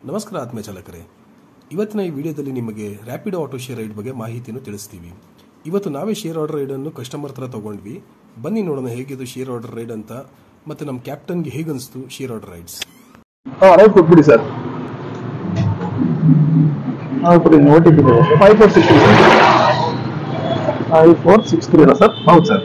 ನಮಸ್ಕಾರ ಆತ್ಮೀಯ ಚಾಲಕರೇ, ಇವತ್ತಿನ ಈ ವಿಡಿಯೋದಲ್ಲಿ ನಿಮಗೆ ರ್ಯಾಪಿಡೋ ಆಟೋ ಶೇರ್ ರೈಡ್ ಬಗ್ಗೆ ಮಾಹಿತಿಯನ್ನು ತಿಳಿಸ್ತೀವಿ. ಇವತ್ತು ನಾವೇ ಶೇರ್ ಆರ್ಡರ್ ರೈಡ್ ಅನ್ನು ಕಸ್ಟಮರ್ ಹತ್ರ ತಗೊಂಡ್ವಿ. ಬನ್ನಿ ನೋಡೋಣ ಹೇಗಿದು ಶೇರ್ ಆರ್ಡರ್ ರೈಡ್ ಅಂತ, ಮತ್ತೆ ನಮ್ಮ ಕ್ಯಾಪ್ಟನ್ಗೆ ಹೇಗನ್ನಿಸ್ತು ಶೇರ್ ಆರ್ಡರ್ ರೈಡ್ಸ್. ರೈಟ್ ಕೊಟ್ಬಿಡಿ ಸರ್. Notification 5463 sir. ಹೌದು ಸರ್.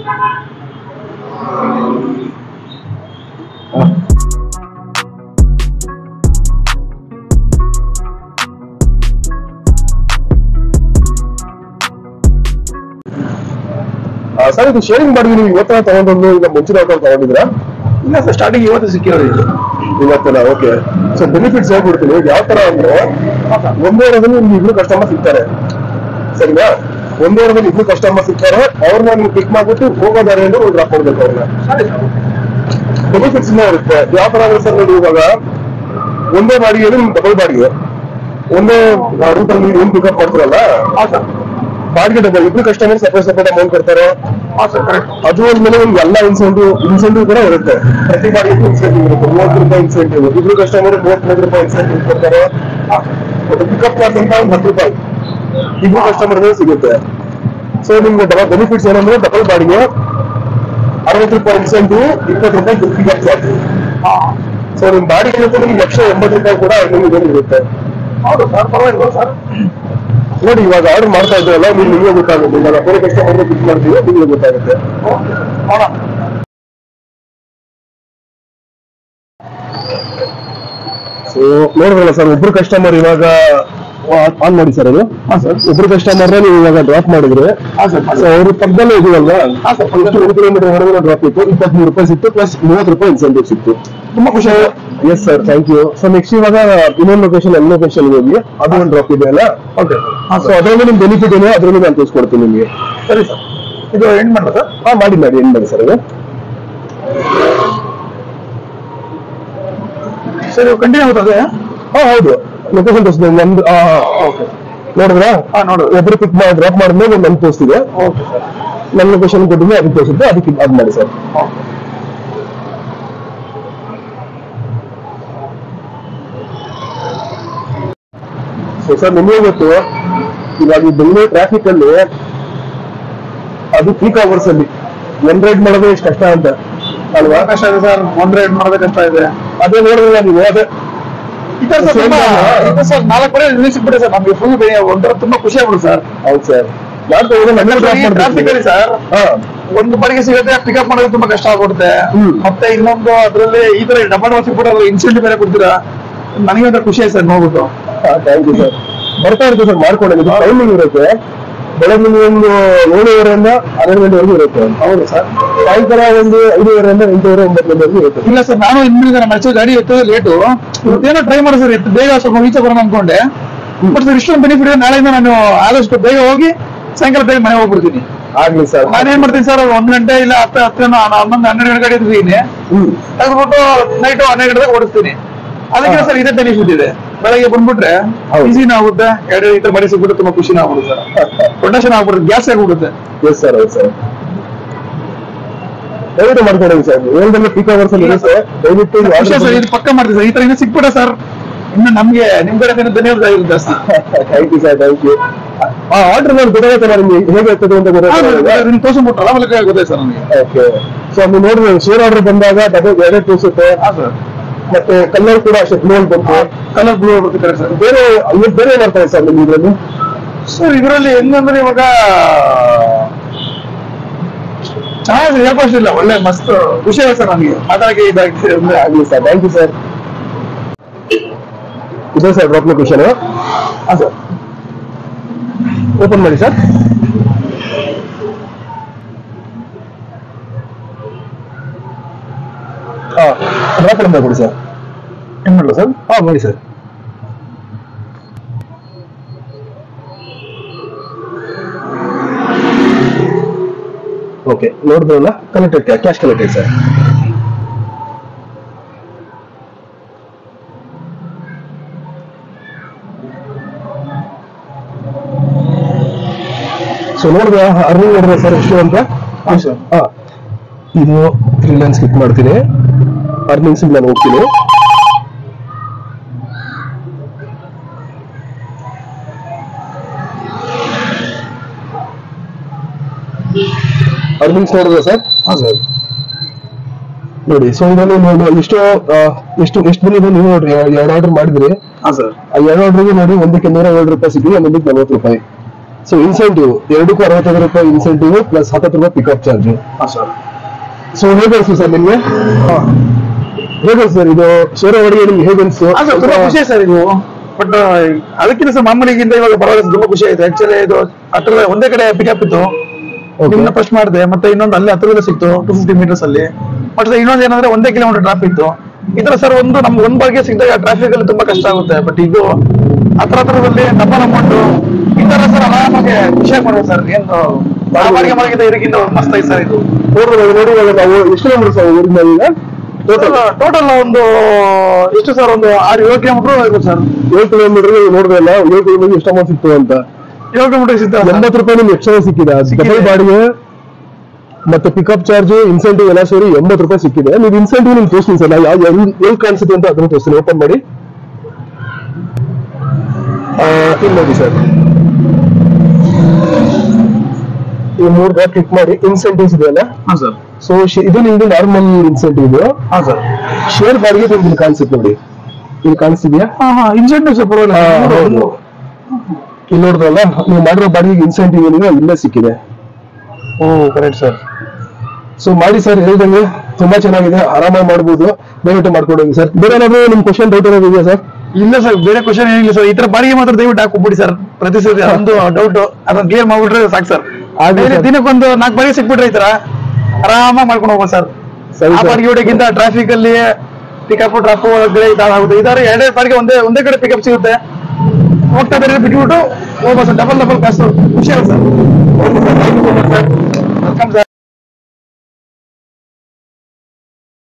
ಸರ್, ಇದು ಶೇರಿಂಗ್ ಮಾಡಿ ನೀವು ಇವತ್ತ ತಗೊಂಡು ಈಗ ಮುಂಚಿನ ಆಟೋ ತಗೊಂಡಿದ್ರಾ? ಇಲ್ಲ ಸರ್, ಸ್ಟಾರ್ಟಿಂಗ್ ಇವತ್ತು ಸಿಕ್ಕಿರೋದು ಇದು. ಇವತ್ತಲ್ಲ, ಓಕೆ. ಸೊ ಬೆನಿಫಿಟ್ಸ್ ಹೇಳ್ಬಿಡ್ತೀನಿ. ಯಾವ ತರ ಅಂದ್ರೆ, ಒಂದೇ ವಾರದಲ್ಲಿ ನಿಮ್ಗೆ ಇಬ್ರು ಕಸ್ಟಮರ್ ಸಿಗ್ತಾರೆ, ಸರಿನಾ? ಒಂದೇ ವಾರದಲ್ಲಿ ಇಬ್ರು ಕಸ್ಟಮರ್ ಸಿಗ್ತಾರೆ. ಅವ್ರನ್ನ ನೀವು ಪಿಕ್ ಮಾಡ್ಬಿಟ್ಟು ಹೋಗೋದಾರೆ ಅಂದ್ರೆ ಒಂದು ಡ್ರಾಪ್ ಕೊಡ್ಬೇಕು ಅವ್ರನ್ನ. ಬೆನಿಫಿಟ್ಸ್ ಇರುತ್ತೆ. ಯಾವ ತರ ಅಂದ್ರೆ ಸರ್, ನೋಡಿ ಇವಾಗ ಒಂದೇ ಬಾಡಿಗೆ ನಿಮ್ಗೆ ಡಬಲ್ ಬಾಡಿಗೆ, ಒಂದೇ ರೂಟಲ್ಲಿ ಏನ್ ಪಿಕಪ್ ಮಾಡ್ತಾರಲ್ಲ, ಬಾಡಿಗೆ ಡಬಲ್. ಇಬ್ರು ಕಸ್ಟಮರ್ ಸಪರೇಟ್ ಅಮೌಂಟ್ ಕೊಡ್ತಾರೆ. ಅದು ಒಂದ್ಮೇಲೆ ನಿಮ್ಗೆ ಎಲ್ಲ ಇನ್ಸೆಂಟಿವ್ ಕೂಡ ಇರುತ್ತೆ. ಪ್ರತಿ ಬಾಡಿಗೆ ಇನ್ಸೆಂಟಿವ್ ಇರುತ್ತೆ. 30 ರೂಪಾಯಿ ಇನ್ಸೆಂಟಿವ್. ಇಬ್ರು ಕಸ್ಟಮರ್ 33 ರೂಪಾಯಿ ಇನ್ಸೆಂಟಿವ್ ಕೊಡ್ತಾರೆ. ಪಿಕಪ್ ಚಾರ್ಜ್ ಅಂತ 10 ರೂಪಾಯಿ ಇಬ್ರು ಕಸ್ಟಮರ್ ಸಿಗುತ್ತೆ. ಸೊ ನಿಮ್ಗೆ ಡಬಲ್ ಬೆನಿಫಿಟ್ಸ್ ಏನಂದ್ರೆ, ಡಬಲ್ ಬಾಡಿಗೆ 60 ರೂಪಾಯಿ ಇನ್ಸೆಂಟಿವ್, 20 ರೂಪಾಯಿ ಪಿಕಪ್ ಚಾರ್ಜ್. ಸೊ ನಿಮ್ ಬಾಡಿಗೆ ನಿಮ್ಗೆ 180 ರೂಪಾಯಿ ಕೂಡ ನಿಮ್ಗೆ ಇರುತ್ತೆ. ಹೌದು ಸರ್, ಪರವಾಗಿಲ್ಲ ಸರ್. ನೋಡಿ, ಇವಾಗ ಆರ್ಡರ್ ಮಾಡ್ತಾ ಇದ್ರಲ್ಲ, ನಿಮ್ಗೆ ಗೊತ್ತಾಗುತ್ತೆ. ಇವಾಗ ಬೇರೆ ಕಸ್ಟಮರ್ ಪಿಕ್ ಮಾಡ್ತೀವಿ, ನಿಮ್ಗೆ ಗೊತ್ತಾಗುತ್ತೆ. ಸೊ ನೋಡಿದ್ರಲ್ಲ ಸರ್, ಒಬ್ರು ಕಸ್ಟಮರ್ ಇವಾಗ ಆನ್ ಮಾಡಿ ಸರ್. ಅದು ಒಬ್ರು ಕಸ್ಟಮರ್ ನೀವು ಇವಾಗ ಡ್ರಾಪ್ ಮಾಡಿದ್ರೆ, ಅವ್ರ ಪಕ್ಕದಲ್ಲೇ ಇದೀವಲ್ಲ, 1 ಕಿಲೋಮೀಟರ್ ಹೊರಗಡೆ ಡ್ರಾಪ್ ಇತ್ತು. 23 ರೂಪಾಯಿ ಸಿಕ್ತು, ಪ್ಲಸ್ 30 ರೂಪಾಯಿ ಇನ್ಸೆಂಟಿವ್ ಸಿಕ್ತು. ತುಂಬಾ ಖುಷಿ. Yes sir, thank you. So next ಇವಾಗ ಇನ್ನೊಂದು ಲೊಕೇಶನ್, ಎಲ್ಲ ಲೊಕೇಶನ್ ಹೋಗಿ ಅದು ಒಂದು ಡ್ರಾಪ್ ಇದೆ ಅಲ್ಲ. ಓಕೆ. ಸೊ ಅದರಲ್ಲಿ ನಿಮ್ ಬೆನಿಫಿಟ್ ಏನೋ ಅದರಲ್ಲಿ ನಾನು ತೋರಿಸ್ಕೊಡ್ತೀನಿ ನಿಮಗೆ. ಸರಿ ಸರ್, ಇದು ಎಂಡ್ ಮಾಡೋಣ ಸರ್. ಮಾಡಿ ಎಂಡ್ ಮಾಡಿ ಸರ್. ಇದು ಸರ್ ಕಂಟಿನ್ಯೂ ಆಗುತ್ತದೆ. ಹೌದು, ಲೊಕೇಶನ್ ತೋರಿಸಿದೆ ನಮ್ದು. ಓಕೆ, ನೋಡಿದ್ರಾ? ಒಬ್ರು ಪಿಕ್ ಮಾಡಿ ಡ್ರಾಪ್ ಮಾಡಿದ್ಮೇಲೆ ಒಂದು ನಮ್ಗೆ ತೋರಿಸ್ತಿದೆ. ಓಕೆ ಸರ್, ನನ್ನ ಲೊಕೇಶನ್ ಕೊಟ್ಟಿದ್ದೆ, ಅದಕ್ಕೆ ತೋರಿಸಿದ್ದೆ, ಅದಕ್ಕೆ ಅದು ಮಾಡಿ ಸರ್. ಸೊ ಸರ್, ನಿಮಗೆ ಗೊತ್ತು ಇವಾಗ ಈ ಬೆಂಗಳೂರು ಟ್ರಾಫಿಕ್ ಅಲ್ಲಿ ಅದು ಪೀಕ್ ಅವರ್ಸ್ ಅಲ್ಲಿ ಒನ್ ರೈಡ್ ಮಾಡೋದು ಎಷ್ಟು ಕಷ್ಟ ಅಂತ ಅಲ್ವಾ? ಕಷ್ಟ ಇದೆ ಸರ್, ಒನ್ ರೈಡ್ ಮಾಡೋದೇ ಕಷ್ಟ ಇದೆ. ಅದೇ ನೋಡಿದ್ರೆ ನೀವು ಅದೇ ಸರ್ 4 ಕಡೆ ನಿಲ್ಲಿಸ್ಬಿಡಿ ಸರ್. ನಮ್ಗೆ ಫುಲ್ ಒಂಥರ ತುಂಬಾ ಖುಷಿ ಆಗ್ಬಿಡು ಸರ್. ಹೌದು ಸರ್, ಟ್ರಾಫಿಕ್ ಅಲ್ಲಿ ಸರ್ ಒಂದು ಬಾಡಿಗೆ ಸಿಗುತ್ತೆ, ಪಿಕಪ್ ಮಾಡೋದು ತುಂಬಾ ಕಷ್ಟ ಆಗ್ಬಿಡುತ್ತೆ. ಮತ್ತೆ ಇನ್ನೊಂದು ಅದ್ರಲ್ಲಿ ಈ ತರ ಡಬಲ್ ಸಿಕ್ಬಿಟ್ಟು ಇನ್ಸೆಂಟಿವ್ ಬೇರೆ ಕೊಡ್ತೀರಾ. ನನಗೆ ಒಂಥರ ಖುಷಿ ಆಯ್ತು ಸರ್ ನೋಡ್ಬಿಟ್ಟು. Thank you sir. ಬರ್ತಾ ಇರುತ್ತೆ ಸರ್, ಮಾಡ್ಕೊಂಡು ಟೈಮಿಂಗ್ ಇರುತ್ತೆ. ಬೆಳಗ್ಗೆ ಒಂದು 7:30 12 ಗಂಟೆವರೆಗೂ ಇರುತ್ತೆ. ಹೌದು ಸರ್. ಸಾಯಂಕಾಲ ಒಂದು 5:30 8:00 9 ಗಂಟೆವರೆಗೂ ಇರುತ್ತೆ. ಇಲ್ಲ ಸರ್, ನಾನು ಇನ್ಮೇಲೆ ನಮ್ಮ ಗಾಡಿ ಎತ್ತೋದು ಲೇಟು. ಇವತ್ತೇನೋ ಟ್ರೈ ಮಾಡಿ ಸರ್, ಬೇಗ ಸ್ವಲ್ಪ ಈಚೆ ಬರೋಣ ಅನ್ಕೊಂಡೆ. ಬಟ್ ಸರ್ ಇಷ್ಟೊಂದು ಬೆನಿಫಿಟ್ ಇದೆ. ನಾಳೆಯಿಂದ ನಾನು ಆದಷ್ಟು ಬೇಗ ಹೋಗಿ ಸಾಯಂಕಾಲ ಬೇಗ ಮನೆ ಹೋಗ್ಬಿಡ್ತೀನಿ. ಆಗ್ಲಿ ಸರ್. ನಾನೇನ್ ಮಾಡ್ತೀನಿ ಸರ್, 1 ಗಂಟೆ ಇಲ್ಲ 10 11 12 ಗಂಟೆ ಇದ್ದೀನಿ, ತೆಗೆದ್ಬಿಟ್ಟು ನೈಟ್ 12 ಗಂಟೆಗೆ ಓಡಿಸ್ತೀನಿ. ಅದಕ್ಕೆ ಸರ್ ಇದೇ ಬೆನಿಫಿಟ್ ಇದೆ. ಬೆಳಗ್ಗೆ ಬಂದ್ಬಿಟ್ರೆ ಈಸಿನ ಆಗುತ್ತೆ, 2 ಲೀಟರ್ ಮನೆ ಸಿಗ್ಬಿಟ್ಟು ತುಂಬಾ ಖುಷಿನ ಆಗ್ಬಿಡುತ್ತೆ ಸರ್. ಪ್ರೊಡಕ್ಷನ್ ಆಗ್ಬಿಡುತ್ತೆ, ಗ್ಯಾಸ್ ಆಗ್ಬಿಡುತ್ತೆ. ಎಸ್ ಸರ್, ಹೌದು ಸರ್. ದಯವಿಟ್ಟು ಮಾಡ್ಕೊಡಿ ಸರ್. ಏಳ್ದಲ್ಲಿ ಪೀಕ್ ಅವರ್ಸ್ ಅಲ್ಲಿ ಇದೆ ಸರ್, ದಯವಿಟ್ಟು ಇದು ಪಕ್ಕ ಮಾಡ್ತೀವಿ ಸರ್. ಈ ತರ ಇನ್ನೂ ಸಿಕ್ಬಿಡ ಸರ್, ಇನ್ನು ನಮ್ಗೆ ನಿಮ್ ಕಡೆ ಧನ್ಯವಾದ ಜಾಸ್ತಿ. Thank you sir, thank you. Order ನಾನು ಗೊತ್ತಾಗುತ್ತೆ ನಿಮ್ಗೆ ಹೇಗೆ ಇರ್ತದೆ ಅಂತ ಗೊತ್ತಾಗುತ್ತೆ. ನಿಮ್ಗೆ ತೋರಿಸ್ಬಿಟ್ರಲ್ಲ, ಆಮೇಲೆ ಗೊತ್ತಾಯ್ತು ಸರ್ ನನಗೆ. ಓಕೆ. ಸೊ ನೀವು ನೋಡಿದ್ರೆ ಶೇರ್ ಆರ್ಡರ್ ಬಂದಾಗ ಡಬಲ್ 2 ತೋರಿಸುತ್ತೆ. ಸರ್, ಮತ್ತೆ ಕಲರ್ ಕೂಡ ಅಷ್ಟೇ, ಬ್ಲೂ ಬಂತು, ಕಲರ್ ಬ್ಲೂ ಬರುತ್ತೆ ಸರ್. ಬೇರೆ ಏನ್ ಮಾಡ್ತಾರೆ ಸರ್ ನಿಮ್ಗೆ ಇದರಲ್ಲಿ? ಸರ್ ಇದರಲ್ಲಿ ಹೆಂಗಂದ್ರೆ ಇವಾಗ ಚೆನ್ನಾಗಿ ಹೇಳ್ಕೊಷ್ಟಿಲ್ಲ, ಒಳ್ಳೆ ಮಸ್ತ್ ಖುಷಿ ಆಗುತ್ತೆ ಸರ್ ನನಗೆ ಮಾತಾಡಕ್ಕೆ. ಇದಾಗಿದೆ. ಆಗ್ಲಿ ಸರ್, ಥ್ಯಾಂಕ್ ಯು ಸರ್. ಇದೆ ಸರ್ ಡ್ರಾಪ್ ಲೊಕೇಶನ್. ಹಾ ಸರ್, ಓಪನ್ ಮಾಡಿ ಸರ್. ಡ್ರಾಪ್ ನಂಬರ್ ಕೊಡಿ ಸರ್. ಏನ್ ಮಾಡಲ್ಲ ಸರ್? ಮಾಡಿ ಸರ್. ಓಕೆ, ನೋಡಿದ್ರಲ್ಲ, connected cash connected sir. So ನೋಡಿದ್ರೆ ಅರ್ನಿಂಗ್ ನೋಡಿದ್ರೆ ಸರ್ ಎಷ್ಟು ಅಂತ. ಇದು 3 ಲೈನ್ ಸ್ಕಿಪ್ ಮಾಡ್ತೀನಿ. ಅರ್ನಿಂಗ್ಸ್ ನಾನು ಹೋಗ್ತೀನಿ. ಅರ್ನಿಂಗ್ಸ್ ನೋಡಿದ್ರೆ ಸರ್ ಹಾ ಸರ್ ನೋಡಿ. ಸೊ ಇದನ್ನು ನೋಡಿ ಎಷ್ಟು ಬಂದಿದೆ ನೀವು ನೋಡ್ರಿ. 2 ಆರ್ಡರ್ ಮಾಡಿದ್ರಿ, ಹಾ ಸರ್ ಆ 2 ಆರ್ಡರ್ಗೆ ನೋಡಿ, ಒಂದಕ್ಕೆ 107 ರೂಪಾಯಿ ಸಿಕ್ಕಿದೆ, ಇನ್ನೊಂದಕ್ಕೆ 40 ರೂಪಾಯಿ. ಸೊ ಇನ್ಸೆಂಟಿವ್ ಎರಡಕ್ಕೂ 65 ರೂಪಾಯಿ ಇನ್ಸೆಂಟಿವ್ ಪ್ಲಸ್ 70 ರೂಪಾಯಿ ಪಿಕಪ್ ಚಾರ್ಜ್. ಹಾ ಸರ್ ಸೊ ಹೇಗೆ ಅನ್ಸು ಸರ್ ನಿಮ್ಗೆ? ಹೇಗೆ ಸರ್ ಇದು ಶೇರ್ ಅವರಿಗೆ ನಿಮ್ಗೆ ಹೇಗೆ ಅನ್ಸು? ತುಂಬಾ ಖುಷಿ ಸರ್ ಇದು. ಬಟ್ ಅದಕ್ಕಿಂತ ಸರ್ ಮಾಮೂಲಿಗಿಂತ ಇವಾಗ ಪರವಾಗಿಲ್ಲ, ತುಂಬಾ ಖುಷಿ ಆಯ್ತು. ಆಕ್ಚುಲಿ ಇದು ಹತ್ರ ಒಂದೇ ಕಡೆ ಪಿಕಪ್ ಇತ್ತು, ನಿಮ್ನ ಫಸ್ಟ್ ಮಾಡಿದೆ, ಮತ್ತೆ ಇನ್ನೊಂದು ಅಲ್ಲಿ ಹತ್ರದಲ್ಲೇ ಸಿಕ್ತು 250 ಮೀಟರ್ಸ್ ಅಲ್ಲಿ. ಮತ್ತೆ ಇನ್ನೊಂದು ಏನಂದ್ರೆ 1 ಕಿಲೋಮೀಟರ್ ಟ್ರಾಫಿಕ್ ಇತ್ತು. ಈ ತರ ಸರ್ ನಮ್ಗೆ ಒಂದ್ ಬಾರಿಗೆ ಸಿಕ್ಕಿದಾಗ ಟ್ರಾಫಿಕ್ ಅಲ್ಲಿ ತುಂಬಾ ಕಷ್ಟ ಆಗುತ್ತೆ. ಬಟ್ ಇದು ಹತ್ರದಲ್ಲಿ ಡಬಲ್ ಅಮೌಂಟ್ ಈ ತರ ಸರ್ ಆರಾಮಾಗಿ ಖುಷಿಯಾಗಿ ಮಾಡ್ಬೋದು ಸರ್. ಏನು ಬಾಡಿಗೆ ಮಾರ್ಗಿಂತ ಇದಕ್ಕಿಂತ ಮಸ್ತ್ ಐತೆ ಸರ್ ಇದು. ನೋಡಿ ನಾವು ಎಷ್ಟು ನಂಬರ್ ಸರ್ ಊರಿಂದ ಈಗ ಟೋಟಲ್ ಒಂದು ಎಷ್ಟು ಸರ್, ಒಂದು 6-7 ಕಿಲೋಮೀಟರ್ ಆಗುತ್ತೆ ಸರ್. 7 ಕಿಲೋಮೀಟರ್ ನೋಡಿದ್ರಲ್ಲ, 7 ಕಿಲೋಮೀಟರ್ ಎಷ್ಟು ಅಮೌಂಟ್ ಸಿಕ್ತು ಅಂತ. 7 ಕಿಲೋಮೀಟರ್ ಸಿಗ್ತದೆ 80 ರೂಪಾಯಿ ನಿಮ್ಗೆ ಎಕ್ಸ್ಟ್ರಾ ಸಿಕ್ಕಿದೆ. ಡಬಲ್ ಬಾಡಿಗೆ ಮತ್ತೆ ಪಿಕಪ್ ಚಾರ್ಜ್ ಇನ್ಸೆಂಟಿವ್ ಎಲ್ಲ ಸೇರಿ 80 ರೂಪಾಯಿ ಸಿಕ್ಕಿದೆ. ನೀವು ಇನ್ಸೆಂಟಿವ್ ನಿಮ್ಗೆ ತೋರಿಸ್ತೀನಿ ಸರ್, ಎಲ್ಲಿ ಕಾಣಿಸುತ್ತೆ ಅಂತ ಅದನ್ನು ತೋರಿಸ್ತೀನಿ. ಓಪನ್ ಮಾಡಿ, ಇಲ್ಲಿ ನೋಡಿ ಸರ್, ಈ 3 ಡಾಟ್ ಕ್ಲಿಕ್ ಮಾಡಿ ಇನ್ಸೆಂಟಿವ್ಸ್ ಇದೆಯಲ್ಲ. ಹಾ ಸರ್. ಸೊ ಇದು ನಿಮ್ದು ನಾರ್ಮಲ್ ಇನ್ಸೆಂಟಿವ್. ಹಾ ಸರ್. ಶೇರ್ ಬಾಡಿಗೆ ನಿಮ್ಗೆ ಇಲ್ಲಿ ಕಾಣಿಸುತ್ತೆ ನೋಡಿ, ಇಲ್ಲಿ ಕಾಣಿಸ್ತಿದ್ಯಾ? ಇನ್ಸೆಂಟಿವ್ ಸರ್ ಪರವಾಗಿಲ್ಲ. ಇಲ್ಲಿ ನೋಡಿದ್ರಲ್ಲ, ನೀವು ಮಾಡಿರೋ ಬಾಡಿಗೆ ಇನ್ಸೆಂಟಿವ್ ಏನಿದೆ ಇಲ್ಲೇ ಸಿಕ್ಕಿದೆ. ಓ ಕರೆಕ್ಟ್ ಸರ್. ಸೊ ಮಾಡಿ ಸರ್, ಹೇಳ್ದಂಗೆ ತುಂಬಾ ಚೆನ್ನಾಗಿದೆ, ಆರಾಮಾಗಿ ಮಾಡ್ಬೋದು. ದಯವಿಟ್ಟು ಮಾಡ್ಕೊಡೋದು ಸರ್. ಬೇರೆ ಏನಾದ್ರು ನಿಮ್ ಕ್ವಶನ್ ಡೌಟ್ ಏನಾದ್ರು ಇದೆಯಾ ಸರ್? ಇಲ್ಲ ಸರ್, ಬೇರೆ ಕ್ವಶನ್ ಏನಿಲ್ಲ ಸರ್. ಈ ತರ ಬಾಡಿಗೆ ಮಾತ್ರ ದಯವಿಟ್ಟು ಹಾಕ್ಬಿಡಿ ಸರ್. ಪ್ರತಿ ಸರಿ ಒಂದು ಡೌಟ್ ಅದನ್ನ ಕ್ಲಿಯರ್ ಮಾಡ್ಬಿಟ್ರೆ ಸಾಕು ಸರ್. ದಿನಕ್ಕೊಂದು 4 ಬಾಡಿಗೆ ಸಿಕ್ಬಿಟ್ರೆ ಈ ತರ ಆರಾಮಾಗಿ ಮಾಡ್ಕೊಂಡು ಹೋಗ್ಬೋದು ಸರ್. ಆ ಬಾಡಿಗೆ ಹೊಡೆಗಿಂತ ಟ್ರಾಫಿಕ್ ಅಲ್ಲಿ ಪಿಕಪ್ ಡ್ರಾಪ್ ಒಳಗಡೆ ಇದಾಗುತ್ತೆ. ಇದಾರೆ 2 ಬಾಡಿಗೆ ಒಂದೇ ಕಡೆ ಪಿಕಪ್ ಸಿಗುತ್ತೆ. ಹೋಗ್ತಾ ಬೇರೆ ಬಿಟ್ಬಿಟ್ಟು ಹೋಗ್ಬೋದು ಸರ್. ಡಬಲ್ ಕಾಸು ಖುಷಿ ಆಗುತ್ತೆ ಸರ್. Welcome sir.